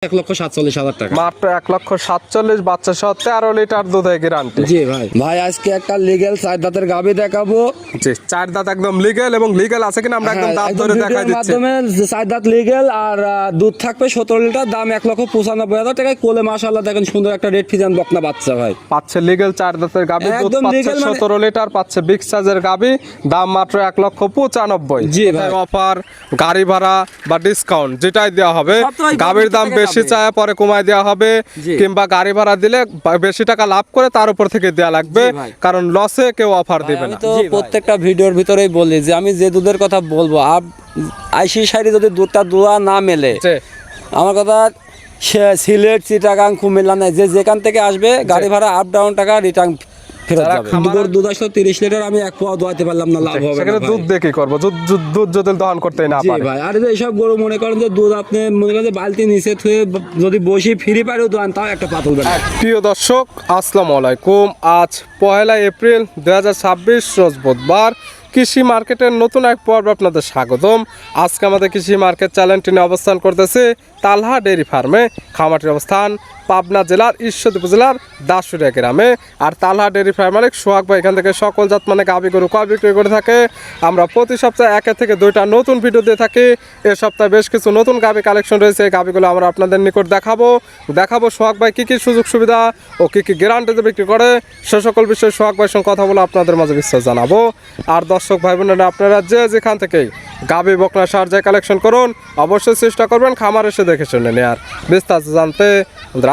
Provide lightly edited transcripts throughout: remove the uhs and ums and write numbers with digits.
1,47,000 টাকা মাত্র 1,47,000 বাচ্চা সহ 13 লিটার দুধের গ্যারান্টি। জি ভাই। ভাই আজকে একটা লিগ্যাল 4 দাঁতের গাভী দেখাবো। জি 4 দাঁত একদম লিগ্যাল এবং লিগ্যাল আছে কিনা আমরা একদম দাঁত ধরে দেখাই দিচ্ছি। মাধ্যমে 4 দাঁত লিগ্যাল আর দুধ থাকবে 17 লিটার, দাম 1,95,000 টাকা। কোলে মাশাআল্লাহ দেখেন সুন্দর একটা রেড ফিজান বকনা বাচ্চা ভাই। পাচ্ছে লিগ্যাল 4 দাঁতের গাভী, দুধ পাচ্ছে 17 লিটার, পাচ্ছে বিগ সাইজের গাভী, দাম মাত্র 1,95,000। জি ভাই। অফার, গাড়ি ভাড়া বা ডিসকাউন্ট যেটাই দেওয়া হবে। গাভীর দাম বেশি চায় পরে কমায় দেওয়া হবে, কিংবা গাড়ি ভাড়া দিলে বেশি টাকা লাভ করে তার উপর থেকে দেয়া লাগবে, কারণ লসে কেউ অফার দিবে না। আমি তো প্রত্যেকটা ভিডিওর ভিতরেই বলি যে আমি যে দুধের কথা বলবো, আইসি সাইডে যদি দুধটা দোয়া না মেলে, আমার কথা সিলেট, চিটাগাং, কুমিল্লা নাই, যে যেখান থেকে আসবে গাড়ি ভাড়া আপ ডাউন টাকা রিটার্ন ফেরত যাবে। দুধ আসলে 30 লিটার, আমি এক পোয়া দোয়াতে পারলাম না, লাভ হবে সেখানে দুধ দিয়ে কি করব? দুধ যদি দহন করতে না পারে। জি ভাই। আর এইসব গরু মনে করেন যে দুধ আপনি মনে করেন যে বালতি নিচে থুয়ে যদি বসি ফ্রি পারেও দোয়ান, তাও একটা পাতল বেলা। প্রিয় দর্শক আসসালামু আলাইকুম। আজ 1 এপ্রিল 2026 রোজ বুধবার। কৃষি মার্কেটের নতুন এক পর্ব আপনাদের স্বাগতম। আজকে আমাদের কৃষি মার্কেট চ্যানেলটি নিয়ে অবস্থান করতেছে তালহা ডেয়ারি ফার্মে। খামারটির অবস্থান পাবনা জেলার ঈশ্বরদী উপজেলার দাসুরিয়া গ্রামে। আর তালহা ডেয়ারি ফার্ম মালিক সোহাগ ভাই এখান থেকে সকল জাত মানে গাভী গরু ক্রয় বিক্রয় করে থাকে। আমরা প্রতি সপ্তাহে 1 থেকে 2টা নতুন ভিডিও দিয়ে থাকি। এ সপ্তাহে বেশ কিছু নতুন গাভী কালেকশন রয়েছে, এই গাভীগুলো আমরা আপনাদের নিকট দেখাবো সোহাগ ভাই কী কী সুযোগ সুবিধা ও কী কী গ্যারান্টিতে বিক্রি করে, সে সকল বিষয়ে সোহাগ ভাইয়ের সঙ্গে কথা বলে আপনাদের মাঝে বিস্তার জানাবো। আর দর্শক ভাই বোনেরা, আপনারা যে যেখান থেকেই গাভী বকনা সার যায় কালেকশন করুন, অবশ্যই চেষ্টা করবেন খামার এসে দেখে শুনে নেওয়ার। বিস্তারিত জানতে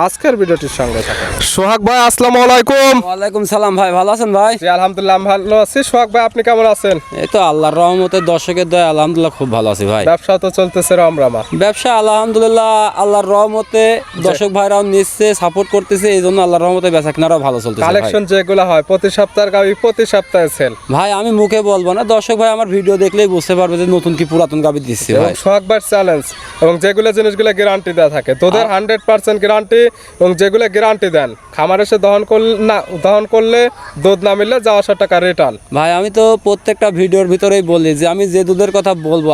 আজকের ভিডিওটির সঙ্গে থাকুন। সোহাগ ভাই আসসালামু আলাইকুম। ওয়ালাইকুম সালাম ভাই, ভালো আছেন ভাই? জি আলহামদুলিল্লাহ ভালো আছি। সোহাগ ভাই আপনি কেমন আছেন? এই তো আল্লাহর রহমতে দর্শকের দয়া আলহামদুলিল্লাহ খুব ভালো আছি ভাই। ব্যবসা তো চলতেছে রমরমা। ব্যবসা আলহামদুলিল্লাহ আল্লাহর রহমতে দর্শক ভাইরাও নিচ্ছে, সাপোর্ট করতেছে, এই জন্য আল্লাহর রহমতে বেচা কেনারাও ভালো চলতেছে। কালেকশন যেগুলো হয় প্রতি সপ্তাহের গাভী প্রতি সপ্তাহে সেল। ভাই আমি মুখে বলবো না, দর্শক ভাই আমার ভিডিও দেখলেই বুঝতে পারবে যে নতুন কি পুরাতন গাভী দিচ্ছি ভাই। সোহাগ ভাই চ্যালেঞ্জ এবং যেগুলো জিনিসগুলো গ্যারান্টি দেওয়া থাকে, তোদের 100% গ্যারান্টি, এবং যেগুলো গ্যারান্টি দেন খামার এসে দহন করলে দুধ না মিললে যাওয়া 100 টাকা রিটার্ন। ভাই আমি তো প্রত্যেকটা ভিডিওর ভিতরেই বলি যে আমি যে দুধের কথা বলবো,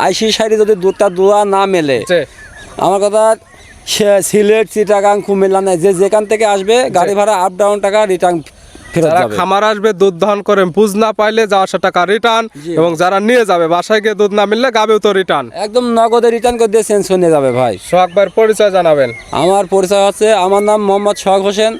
আইসি সাইডে যদি দুধটা দোয়া না মেলে, আমার কথা সিলেট, চিটাগাং, কুমিল্লা নাই, যে যেখান থেকে আসবে গাড়ি ভাড়া আপ ডাউন টাকা রিটার্ন ফেরত যাবে। খামার আসবে দুধ দহন করে বুঝ না পাইলে যাওয়া 100 টাকা রিটার্ন, এবং যারা নিয়ে যাবে বাসায় গিয়ে দুধ না মিললে গাবেও তো রিটার্ন, একদম নগদে রিটার্ন করে দিয়ে চেঞ্জ করে নিয়ে যাবে ভাই। সোহাগ ভাইয়ের পরিচয় জানাবেন। আমার পরিচয় হচ্ছে, আমার নাম মোহাম্মদ সোহাগ হোসেন।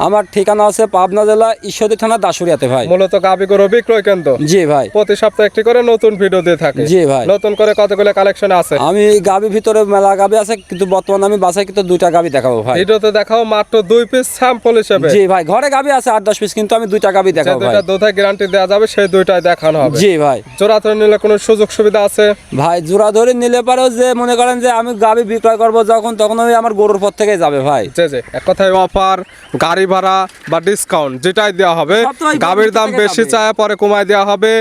আমার ঠিকানা আছে পাবনা জেলা ঈশ্বরদী থানা দাসুরিয়াতে ভাই। মূলত গাভী গরু বিক্রয় কেন্দ্র। জি ভাই। প্রতি সপ্তাহে একটি করে নতুন ভিডিও দিয়ে থাকে। জি ভাই। নতুন করে কতগুলো কালেকশন আছে? আমি গাভী ভিতরে মেলা গাভী আছে, কিন্তু বর্তমানে আমি বাসায় কিন্তু 2টা গাভী দেখাবো ভাই। ভিডিওতে দেখাও মাত্র 2 পিস স্যাম্পল হিসেবে। জি ভাই, ঘরে গাভী আছে 8-10 পিস, কিন্তু আমি 2টা গাভী দেখাবো ভাই। যেটা দুধের গ্যারান্টি দেওয়া যাবে সেই দুইটাই দেখানো হবে। জি ভাই। জোড়া ধরে নিলে কোনো সুযোগ সুবিধা আছে? ভাই জোড়া ধরে নিলে পারো, যে মনে করেন যে আমি গাভী বিক্রয় করব তখন ওই আমার গরুর পর থেকে যাবে ভাই। জি এক কথায় অফার, গাড়ি ভাড়া বা ডিসকাউন্ট যেটাই দেওয়া হবে। গাভীর দাম বেশি চায় পরে কমায় দেওয়া হবে,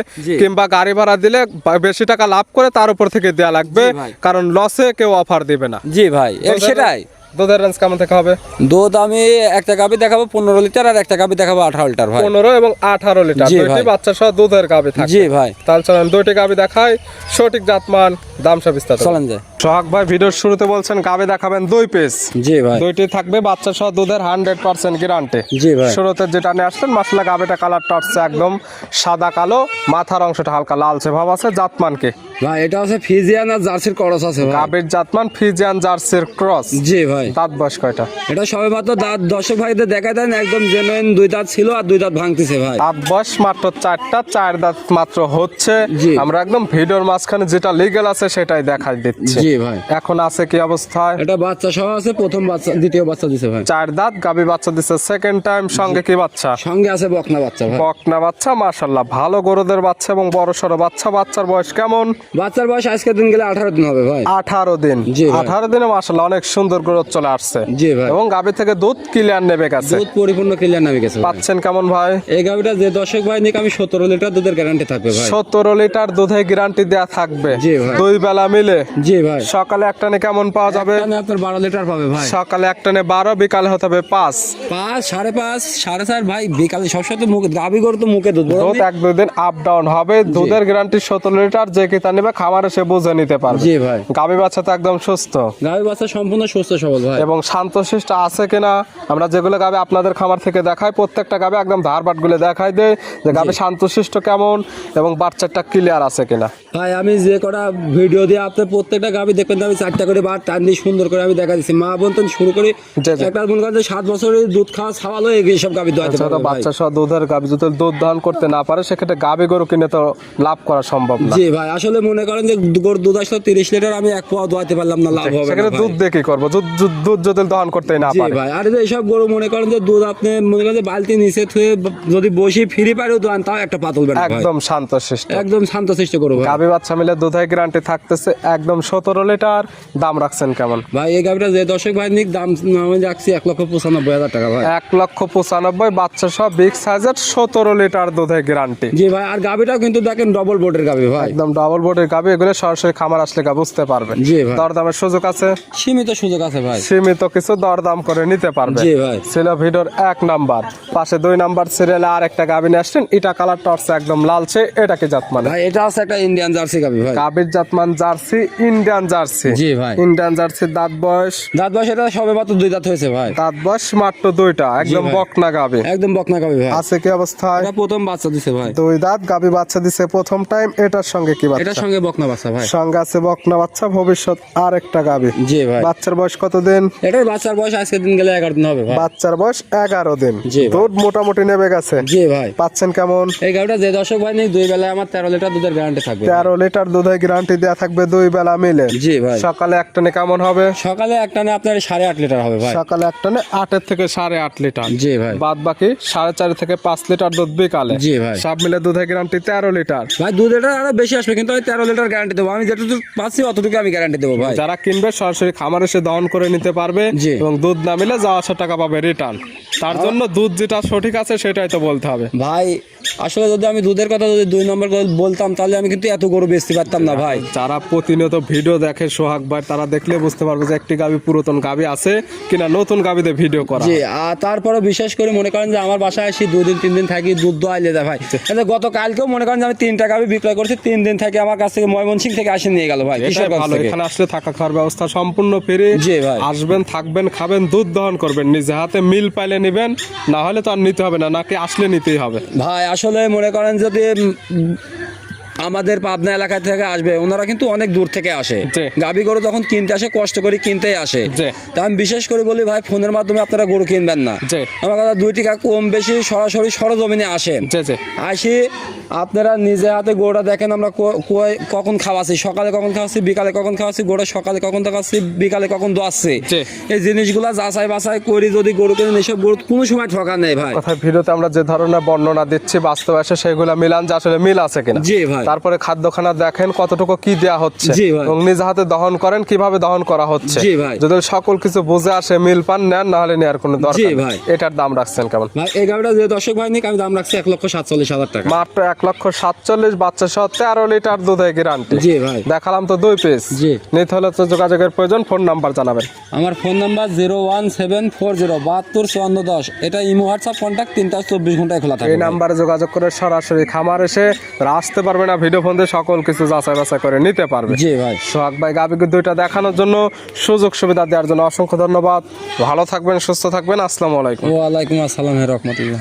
কিংবা গাড়ি ভাড়া দিলে বেশি টাকা লাভ করে তার উপর থেকে দেয়া লাগবে, কারণ লসে কেউ অফার দিবে না। জি ভাই, সেটাই। দুধের রেঞ্জ কেমন থেকে হবে? দুধ আমি একটা গাভী দেখাবো 15 লিটার, আর একটা গাভী দেখাবো 18 লিটার ভাই। 15 এবং 18 লিটার দুইটি বাচ্চা সহ দুধের গাভী থাকবে। জি ভাই। তাহলে চলেন দুইটি গাভী দেখাই, সঠিক জাতমান দাম সব বিস্তারিত চলেন যায়। সোহাগ ভাই ভিডিওর শুরুতে বলছেন গাভী দেখাবেন 2 পিস। জি ভাই। দুইটি থাকবে বাচ্চা সহ দুধের 100% গ্যারান্টি। জি ভাই। শুরুতে যেটা নিয়ে আসছেন মাশাআল্লাহ গাভীটা কালারটা হচ্ছে একদম সাদা কালো, মাথার অংশটা হালকা লালচে ভাব আছে। জাতমান কি ভাই? এটা হচ্ছে ফিজিয়ান আর জার্সির ক্রস আছে ভাই। গাভীর জাতমান ফিজিয়ান জার্সির ক্রস। জি ভাই। দাঁত বয়স কয়টা? এটা সবেমাত্র দাঁত দর্শক ভাইদের দেখায় দেন, একদম জেনুইন 2 দাঁত ছিল আর 2 দাঁত ভাঙতেছে ভাই। দাঁত বয়স মাত্র 4টা, 4 দাঁত মাত্র হচ্ছে। আমরা একদম ভিডিওর মাঝখানে যেটা লিগ্যাল আছে সেটাই দেখাই দিচ্ছি। জি ভাই। এখন আছে কি অবস্থায়? এটা বাচ্চা সহ আছে, প্রথম বাচ্চা দ্বিতীয় বাচ্চা দিছে ভাই। 4 দাঁত গাভী বাচ্চা দিছে সেকেন্ড টাইম। সঙ্গে কি বাচ্চা? সঙ্গে আছে বকনা বাচ্চা ভাই। বকনা বাচ্চা মাশাআল্লাহ ভালো গরুদের বাচ্চা এবং বড় সরো বাচ্চা। বাচ্চার বয়স কেমন? বাচ্চার বয়স আজকের দিন গেলে 18 দিন হবে ভাই। 18 দিন। 18 দিনে মাশাআল্লাহ অনেক সুন্দর গ্রোথ চলে আসছে জি ভাই। এবং গাভী থেকে দুধ ক্লিয়ার নেবে গেছে। দুধ পরিপূর্ণ ক্লিয়ার নামে গেছে ভাই। পাচ্ছেন কেমন ভাই? এই গাভিটা যে দর্শক ভাই নিক আমি 17 লিটার দুধের গ্যারান্টি থাকবে ভাই। 17 লিটার দুধে গ্যারান্টি দেয়া থাকবে জি ভাই। দুই বেলা মিলে। জি ভাই। সকালে এক টানে কেমন পাওয়া যাবে? এখানে আপনার 12 লিটার পাবে ভাই। সকালে এক টানে 12, বিকালে হতে হবে 5, 5, 5.5, 4.5 ভাই। বিকালে সবসময় মুখে গাভি গরু তো মুখে দুধ দুধ এক দুই দিন আপ ডাউন হবে। দুধের গ্যারান্টি 17 লিটার, যে কিতা নেবে খামারে সে বুঝে নিতে পারবে। জি ভাই। গাভী বাচ্চা তো একদম সুস্থ গাভি বাচ্চা সম্পূর্ণ সুস্থ সবল ভাই। এবং শান্তশিষ্ট আছে কিনা আমরা যেগুলো গাভী আপনাদের খামার থেকে দেখাই, প্রত্যেকটা গাভী একদম ধারবাট গুলো দেখাই দেয় যে গাভী শান্তশিষ্ট কেমন এবং বাচ্চাটা ক্লিয়ার আছে কিনা। ভাই আমি যে কটা ভিডিও দিয়ে আপনার প্রত্যেকটা গাভি দেখবেন আমি 4টা করে বার টান দিয়ে সুন্দর করে আমি দেখা দিচ্ছি। মা বলতেন শুরু করে জি, জি। একটা মনে করেন যে 7 বছরের দুধ খাওয়া ছাওয়ালো এই সব গাভি দোয়াতে ছোট পারবে ভাই। বাচ্চা সহ দুধের গাভী যদি দুধ দহন করতে না পারে সেক্ষেত্রে গাভী গরু কিনে তো লাভ করা সম্ভব না। জি ভাই আসলে মনে করেন যে গরুর দুধ আসলে 30 লিটার আমি এক পোয়া দোয়াতে পারলাম না, লাভ হবে না সেখানে ভাই। দুধ দিয়ে কি করবো? দুধ যদি দহন করতে না জি পারে। ভাই। আর যে এইসব গরু মনে করেন যে দুধ আপনি মনে করেন যে বালতি নিচে থুয়ে যদি বসি ফ্রি পারেও দোয়ান তাও একটা পাতল বেড়া ভাই। একদম শান্তশিষ্ট একদম শান্তশিষ্ট করবো ভাই। গাভী বাচ্চা মিলে দুধের গ্যারান্টি থাকতেছে একদম 17 লিটার। দাম রাখছেন কেমন? ভাই এই গাভিটা যে দর্শক ভাই নিক দাম আমি রাখছি 1,95,000 টাকা ভাই। 1,95,000 বাচ্চা সহ বিগ সাইজের 17 লিটার দুধের গ্যারান্টি। জি ভাই। আর গাভিটাও কিন্তু দেখেন ডবল বোর্ডের গাভি ভাই। একদম ডাবল বোর্ডের গাভী, এগুলো সরাসরি খামার আসলে বুঝতে পারবে। জি ভাই। দরদামের সুযোগ আছে, সীমিত সুযোগ আছে ভাই। সীমিত কিছু দরদাম করে নিতে পারবে। জি ভাই। ছিল ভিডিওর 1 নাম্বার, পাশে 2 নাম্বার সিরিয়ালে আর একটা গাভী নিয়ে আসছেন। এটা কালারটা হচ্ছে একদম লালচে, এটা কি জাত মানে? ভাই এটা আছে একটা ইন্ডিয়ান জার্সি গাভি ভাই। গাভীর জাতমান জার্সি, ইন্ডিয়ান জার্সি। জি ভাই। ইন্ডিয়ান জার্সির দাঁত বয়স? দাঁত বয়স এটা সবে মাত্র 2 দাঁত হয়েছে ভাই। দাঁত বয়স মাত্র 2টা, একদম ভাই। বকনা গাভী। একদম বকনা গাভি ভাই। আছে কি অবস্থায়? এটা প্রথম বাচ্চা দিছে ভাই। 2 দাঁত গাভী বাচ্চা দিছে প্রথম টাইম। এটার সঙ্গে কি এটার বাচ্চা? সঙ্গে বকনা বাচ্চা ভাই। সঙ্গে আছে বকনা বাচ্চা, ভবিষ্যৎ আর একটা গাভী। জি ভাই। বাচ্চার বয়স কতদিন? এটার বাচ্চার বয়স আজকে দিন গেলে 11 দিন হবে ভাই। বাচ্চার বয়স 11 দিন। জি ভাই। দুধ মোটামুটি নেবে গেছে। জি ভাই। পাচ্ছেন কেমন? এই গাভিটা যে দর্শক ভাই নেই 2 বেলায় আমার 13 লিটার দুধের গ্যারান্টি থাকবে। 13 লিটার দুধের গ্যারান্টি দেয়া থাকবে 2 বেলা মিলে। জি ভাই। সকালে এক টানে কেমন হবে? সকালে একটা না আপনার 8.5 লিটার হবে ভাই। সকালে এক টানে 8 থেকে 8.5 লিটার। জি ভাই। বাদ বাকি 4.5 থেকে 5 লিটার দুধ বিকালে। জি ভাই। সব মিলে দুধের গ্যারান্টি 13 লিটার। ভাই দুধ এটা আরো বেশি আসবে কিন্তু আমি 13 লিটার গ্যারান্টি দেবো। আমি যেটুকু পাচ্ছি অতটুকু আমি গ্যারান্টি দেবো ভাই। যারা কিনবে সরাসরি খামারে এসে দহন করে নিতে পারবে জি। এবং দুধ না মিলে যাওয়া 100 টাকা পাবে রিটার্ন। তার জন্য দুধ যেটা সঠিক আছে সেটাই তো বলতে হবে ভাই। আসলে যদি আমি দুধের কথা যদি 2 নম্বর করে বলতাম তাহলে আমি কিন্তু এত গরু বেচতে পারতাম না ভাই। যারা প্রতিনিয়ত ভিডিও দেখে সোহাগ ভাই, তারা দেখলে বুঝতে পারবে যে একটি গাভী পুরাতন গাভী আছে কিনা নতুন গাভীতে ভিডিও করা। জি। আর তারপরে বিশেষ করে মনে করেন যে আমার বাসায় আসি 2 দিন 3 দিন থাকি, দুধ দোয়াইলে দেয় ভাই। গতকালকেও মনে করেন যে আমি 3টা গাভী বিক্রয় করছি, 3 দিন থেকে আমার কাছ থেকে ময়মনসিং থেকে আসে নিয়ে গেল ভাই। এটাই কিশোরগঞ্জ ভালো, থেকে। এখানে আসলে থাকা খাওয়ার ব্যবস্থা সম্পূর্ণ ফ্রি। জি ভাই। আসবেন, থাকবেন, খাবেন, দুধ দহন করবেন, নিজে হাতে মিল পাইলে নেবেন, না হলে তো আর নিতে হবে না, নাকি আসলে নিতেই হবে। ভাই আসলে মনে করেন যদি আমাদের পাবনা এলাকা থেকে আসবে, ওনারা কিন্তু অনেক দূর থেকে আসে। জি। গাভী গরু যখন কিনতে আসে কষ্ট করে কিনতেই আসে। জি। তা আমি বিশেষ করে বলি ভাই ফোনের মাধ্যমে আপনারা গরু কিনবেন না। জি। আমার কথা 2 টাকা কম বেশি সরাসরি সরজমিনে আসেন। জি জি। আসি আপনারা নিজে হাতে গরুটা দেখেন আমরা কখন খাওয়াচ্ছি, সকালে কখন খাওয়াচ্ছি, বিকালে কখন খাওয়াচ্ছি, গরুটা সকালে কখন খাওয়াচ্ছি, বিকালে কখন দোয়াচ্ছি। জি। এই জিনিসগুলো যাচাই বাছাই করি যদি গরু কিনেন, এসব গরু কোনো সময় ঠকা নেই ভাই। কথা ভিডিওতে আমরা যে ধরনের বর্ণনা দিচ্ছি বাস্তবে আসে সেগুলো মিলান যে আসলে মিল আছে কিনা। জি ভাই। তারপরে খাদ্যখানা দেখেন কতটুকু কি দেয়া হচ্ছে জি ভাই। এবং নিজ হাতে দহন করেন কিভাবে দহন করা হচ্ছে। জি ভাই। যদি সকল কিছু বুঝে আসে মিল পান নেন, না হলে নেওয়ার কোনো দরকার জি নেই। ভাই। এটার দাম রাখছেন কেমন? ভাই এই গাভিটা যে দর্শক ভাই নিক আমি দাম রাখছি 1,47,000 টাকা। মাত্র 1,47,000, বাচ্চা সহ 13 লিটার দুধের গ্যারান্টি। জি ভাই। দেখালাম তো 2 পিস। জি। নিতে হলে তো যোগাযোগের প্রয়োজন, ফোন নাম্বার জানাবেন। আমার ফোন নাম্বার 01740725410। এটা ইমো হোয়াটসঅ্যাপ কন্ট্যাক্ট 3/24 ঘন্টায় খোলা থাকে। এই নাম্বারে যোগাযোগ করে সরাসরি খামার এসে আসতে পারবে না, ভিডিও ফোন দিয়ে সকল কিছু যাচাই বাছাই করে নিতে পারবে। জি ভাই। সোহাগ ভাই গাভীকে 2টা দেখানোর জন্য, সুযোগ সুবিধা দেওয়ার জন্য অসংখ্য ধন্যবাদ। ভালো থাকবেন, সুস্থ থাকবেন। আসসালামু আলাইকুম। ওয়ালাইকুম আসসালাম রহমতুল্লাহ।